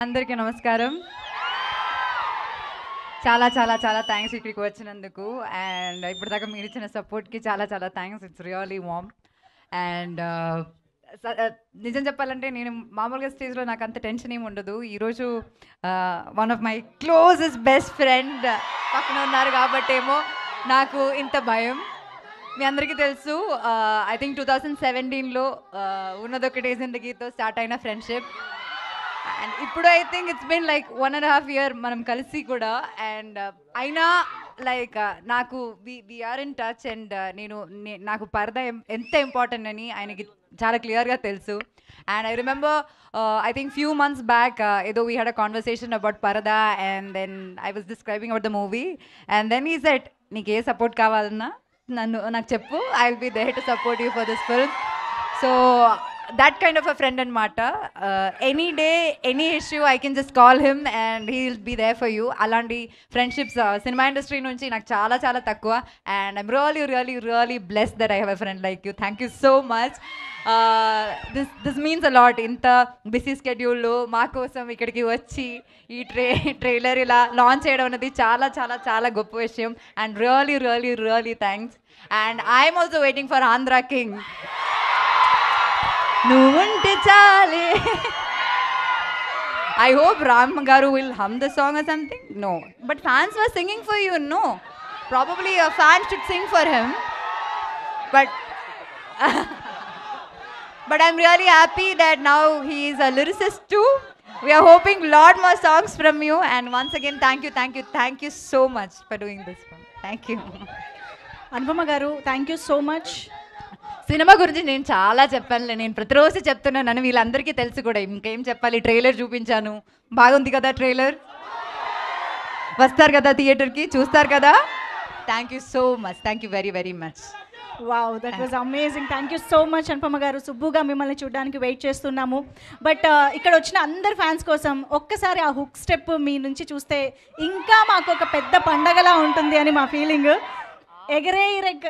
అందరికీ నమస్కారం. చాలా చాలా చాలా థ్యాంక్స్ ఇక్కడికి వచ్చినందుకు. అండ్ ఇప్పటిదాకా మీరు ఇచ్చిన సపోర్ట్‌కి చాలా చాలా thanks. It's really warm. And నిజం చెప్పాలంటే నేను మామూలుగా స్టేజ్‌లో నాకు అంత టెన్షన్ ఏమి ఉండదు. ఈరోజు one of my closest best friend పక్కన ఉన్నారు కాబట్టేమో నాకు ఇంత భయం. మీ అందరికీ తెలుసు ఐ థింక్ 2017లో ఉన్నదొకటే జిందగీతో స్టార్ట్ అయిన ఫ్రెండ్షిప్. అండ్ ఇప్పుడు I think it's been like 1.5 year మనం కలిసి కూడా. అండ్ అయినా లైక్ నాకు we are in touch. And నాకు పరద ఎంత ఇంపార్టెంట్ అని ఆయనకి చాలా క్లియర్గా తెలుసు. And I remember I think few months back ఏదో we had a conversation about Parada. And then I was describing about the movie. And then ఈ సెట్ నీకు ఏ సపోర్ట్ కావాలన్నా నాకు చెప్పు, I will be there to support you for this film. So that kind of a friend anamata. Any day any issue I can just call him and he'll be there for you. Alanti friendships cinema industry nunchi నాకు చాలా చాలా తక్కువ. And I'm really blessed that I have a friend like you. Thank you so much. This means a lot. ఇంత busy స్కెడ్యూల్లో మా కోసం ఇక్కడికి వచ్చి ఈ ట్రైలర్ ఇలా లాంచ్ చేయడం అనేది చాలా చాలా చాలా గొప్ప విషయం. And really thanks. And I'm also waiting for Andhra king. నువ్వుంటే చాలే. I hope Ram Garu will hum the song or something. No, but fans were singing for you. No, probably a fan should sing for him. But but I'm really happy that now he is a lyricist too. We are hoping lot more songs from you. And once again, thank you so much for doing this one. Thank you. Anupama Garu, thank you so much. Cinema గురించి నేను చాలా చెప్పానులే. నేను ప్రతిరోజు చెప్తున్నాను, వీళ్ళందరికీ తెలుసు కూడా. ఇంకేం చెప్పాలి, ట్రైలర్ చూపించాను, బాగుంది కదా ట్రైలర్, వస్తారు కదా థియేటర్కి, చూస్తారు కదా. Thank you so much. Thank you very much. Wow, that was amazing. Thank you so much Anupama గారు. సుబ్బుగా మిమ్మల్ని చూడడానికి వెయిట్ చేస్తున్నాము. బట్ ఇక్కడ వచ్చిన అందరు ఫ్యాన్స్ కోసం ఒక్కసారి ఆ హుక్ స్టెప్ మీ నుంచి చూస్తే ఇంకా మాకు ఒక పెద్ద పండగలా ఉంటుంది అని మా ఫీలింగ్. ఎగరే రెగ్